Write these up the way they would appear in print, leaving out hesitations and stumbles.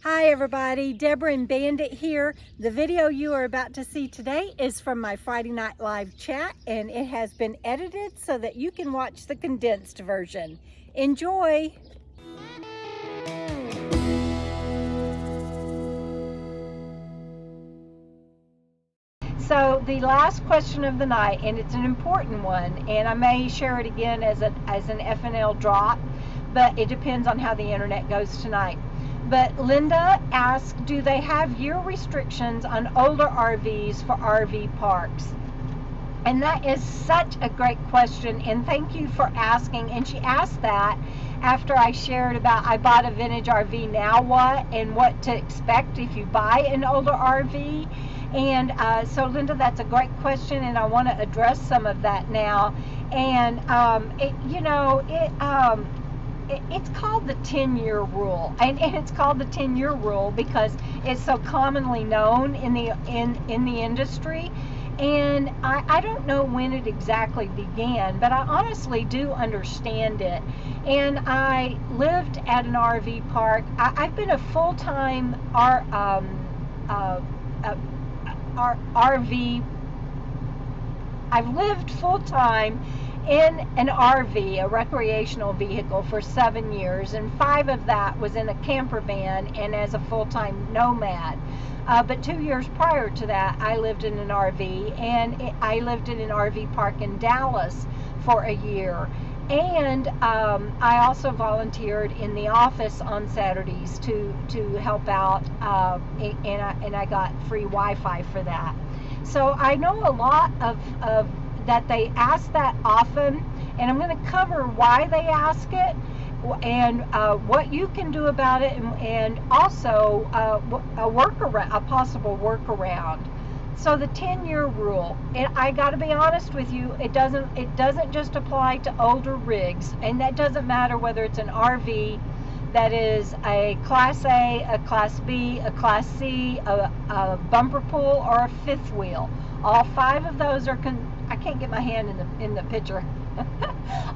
Hi everybody, Debra and Bandit here. The video you are about to see today is from my Friday Night Live chat, and it has been edited so that you can watch the condensed version. Enjoy! So the last question of the night, and it's an important one, and I may share it again as an FNL drop, but it depends on how the internet goes tonight. But Linda asked, do they have year restrictions on older RVs for RV parks? And that is such a great question, and thank you for asking. And she asked that after I shared about I bought a vintage RV, now what, and what to expect if you buy an older RV. And so Linda, that's a great question, and I want to address some of that now. And it's called the 10-year rule, and it's called the 10-year rule because it's so commonly known in the industry. And I don't know when it exactly began, but I honestly do understand it. And I lived at an RV park. I've been a full-time RV. I've lived full-time in an RV, a recreational vehicle, for 7 years, and 5 of that was in a camper van and as a full-time nomad. But 2 years prior to that, I lived in an RV, and I lived in an RV park in Dallas for a year. And I also volunteered in the office on Saturdays to help out, and I got free Wi-Fi for that. So I know a lot of that they ask that often, and I'm going to cover why they ask it and what you can do about it, and also a possible workaround. So the 10-year rule, and I got to be honest with you, it doesn't just apply to older rigs, and that doesn't matter whether it's an RV that is a Class A, a Class B, a Class C, a bumper pull, or a fifth wheel. All 5 of those are I can't get my hand in the picture.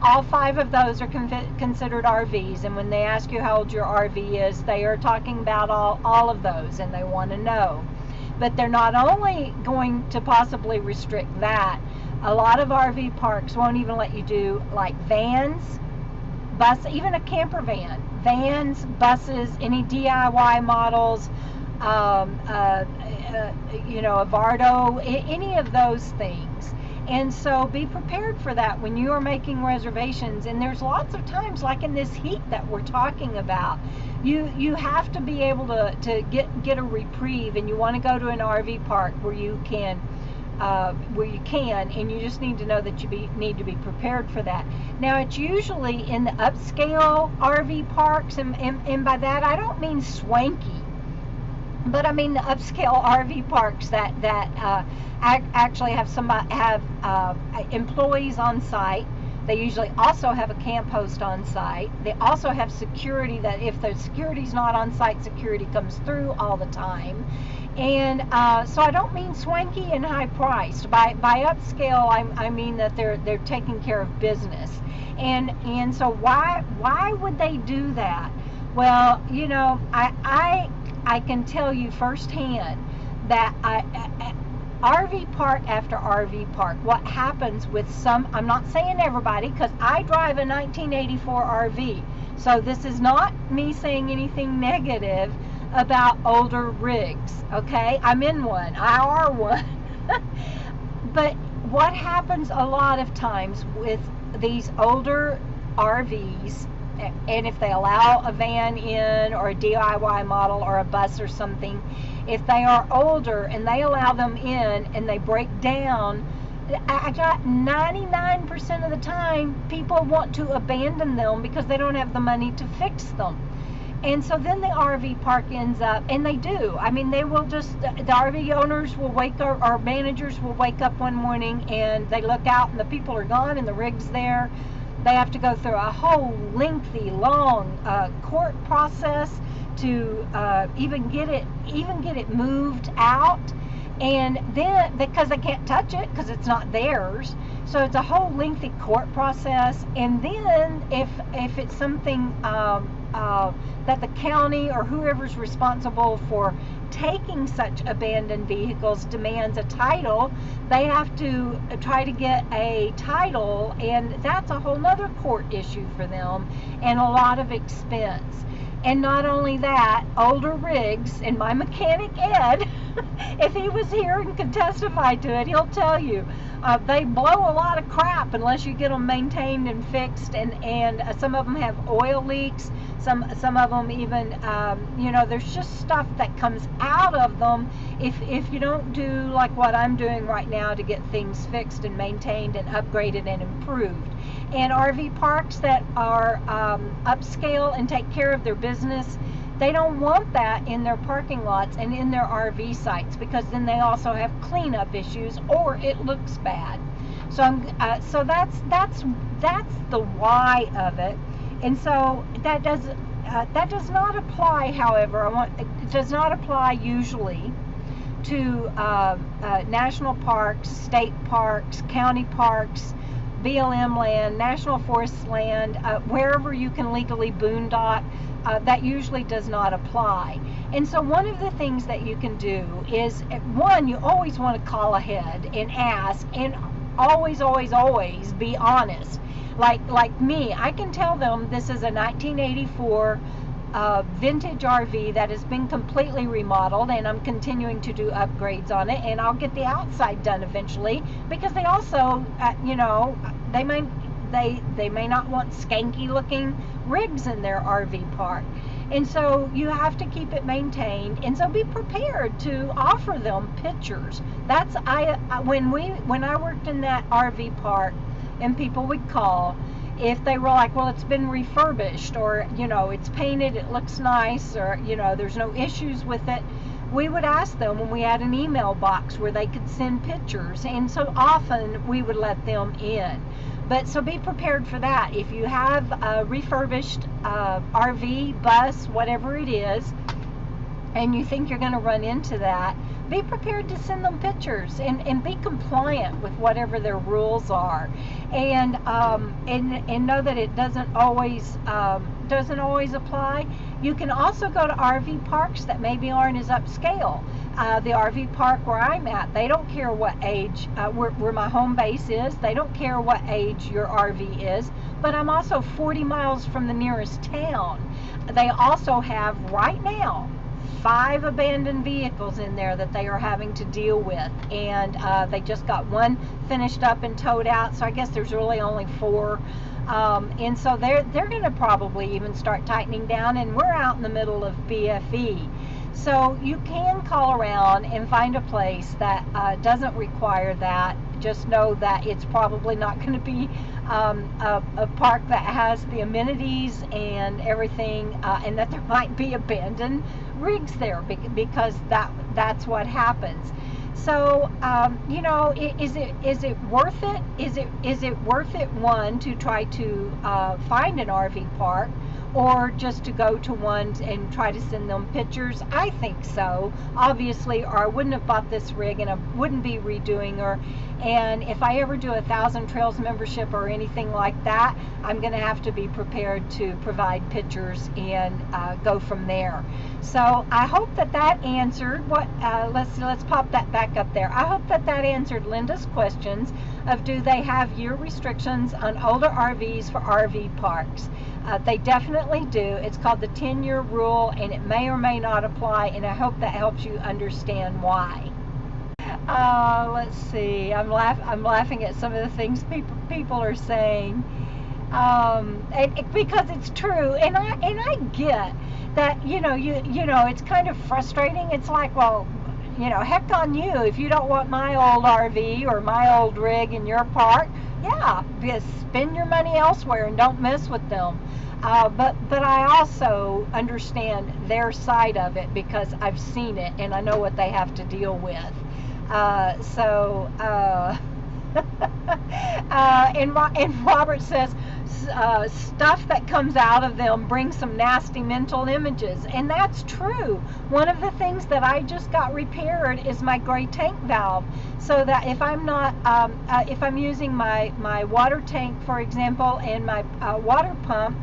All 5 of those are considered RVs, and when they ask you how old your RV is, they are talking about all of those, and they want to know. But they're not only going to possibly restrict that. A lot of RV parks won't even let you do like vans, bus, even a camper van, vans, buses, any DIY models, a Vardo, any of those things. And so be prepared for that when you are making reservations. And there's lots of times, like in this heat that we're talking about, you have to be able to get a reprieve, and you want to go to an RV park where you can, and you just need to know that you need to be prepared for that. Now, it's usually in the upscale RV parks, and by that I don't mean swanky, but I mean the upscale RV parks that actually have employees on site. They usually also have a camp host on site. They also have security, that if the security's not on site, security comes through all the time. And so I don't mean swanky and high priced. By upscale, I mean that they're taking care of business. And so why would they do that? Well, I can tell you firsthand that RV park after RV park, what happens with some, I'm not saying everybody, because I drive a 1984 RV, so this is not me saying anything negative about older rigs, okay? I'm in one, I are one. But what happens a lot of times with these older RVs, and if they allow a van in, or a DIY model, or a bus or something, if they are older and they allow them in and they break down, I got 99% of the time people want to abandon them because they don't have the money to fix them. And so then the RV park ends up, and they do, I mean, they will just, the RV owners will wake up, or managers will wake up one morning and they look out and the people are gone and the rig's there. They have to go through a whole lengthy, long court process to even get it moved out, and then because they can't touch it because it's not theirs, so it's a whole lengthy court process. And then if it's something that the county or whoever's responsible for taking such abandoned vehicles demands a title. They have to try to get a title, and that's a whole nother court issue for them and a lot of expense. And not only that, older rigs, and my mechanic Ed, if he was here and could testify to it, he'll tell you, they blow a lot of crap unless you get them maintained and fixed, and some of them have oil leaks, some of them even, there's just stuff that comes out of them if you don't do like what I'm doing right now to get things fixed and maintained and upgraded and improved. And RV parks that are upscale and take care of their business, they don't want that in their parking lots and in their RV sites, because then they also have cleanup issues or it looks bad. So that's the why of it. And so that does not apply, however, it does not apply usually to national parks, state parks, county parks, BLM land, national forest land, wherever you can legally boondock. That usually does not apply. And so one of the things that you can do is, one, you always want to call ahead and ask, and always be honest. Like me, I can tell them this is a 1984 vintage RV that has been completely remodeled, and I'm continuing to do upgrades on it, and I'll get the outside done eventually, because they also, they may not want skanky looking rigs in their RV park. And so you have to keep it maintained, and so be prepared to offer them pictures. That's when I worked in that RV park, and people would call if they were like, well, it's been refurbished, or it's painted, it looks nice, or there's no issues with it. We would ask them when we had an email box where they could send pictures, and so often we would let them in. But so be prepared for that. If you have a refurbished RV, bus, whatever it is, and you think you're going to run into that, be prepared to send them pictures and be compliant with whatever their rules are, and know that it doesn't always apply. You can also go to RV parks that maybe aren't as upscale. The RV park where I'm at, they don't care what age, where my home base is, they don't care what age your RV is, but I'm also 40 miles from the nearest town. They also have, right now, 5 abandoned vehicles in there that they are having to deal with, and they just got one finished up and towed out, so I guess there's really only 4. And so they're going to probably even start tightening down, and we're out in the middle of BFE. So you can call around and find a place that doesn't require that. Just know that it's probably not going to be a park that has the amenities and everything, and that there might be abandoned rigs there, because that's what happens. So is it worth it? Is it worth it, one, to try to find an RV park, or just to go to one and try to send them pictures? I think so, obviously, or I wouldn't have bought this rig, and I wouldn't be redoing her. And if I ever do a 1,000 Trails membership or anything like that, I'm going to have to be prepared to provide pictures and go from there. So I hope that answered what. Let's pop that back up there. I hope that answered Linda's questions of, do they have year restrictions on older RVs for RV parks? They definitely do. It's called the 10-year rule, and it may or may not apply, and I hope that helps you understand why. Let's see. I'm laughing at some of the things people are saying, and because it's true, and I get that. It's kind of frustrating. It's like, well, heck on you if you don't want my old RV or my old rig in your park. Yeah, just spend your money elsewhere and don't mess with them. But I also understand their side of it, because I've seen it and I know what they have to deal with. And Robert says, stuff that comes out of them brings some nasty mental images, and that's true. One of the things that I just got repaired is my gray tank valve, so that if I'm not, if I'm using my water tank, for example, and my water pump,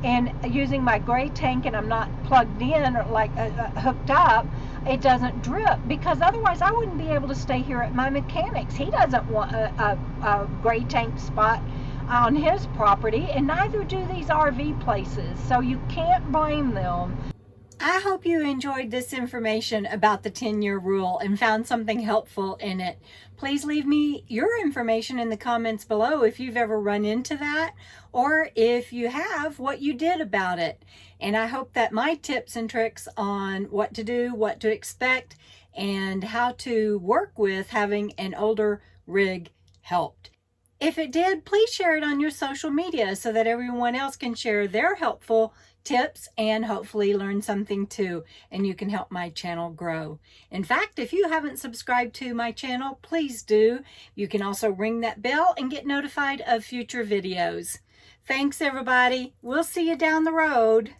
and using my gray tank and I'm not plugged in or like hooked up, it doesn't drip, because otherwise I wouldn't be able to stay here at my mechanic's. He doesn't want a gray tank spot on his property, and neither do these RV places, so you can't blame them. I hope you enjoyed this information about the 10-year rule and found something helpful in it. Please leave me your information in the comments below if you've ever run into that, or if you have, what you did about it. And I hope that my tips and tricks on what to do, what to expect, and how to work with having an older rig helped. If it did, please share it on your social media so that everyone else can share their helpful tips and hopefully learn something too, and you can help my channel grow. In fact, if you haven't subscribed to my channel, please do. You can also ring that bell and get notified of future videos. Thanks everybody. We'll see you down the road.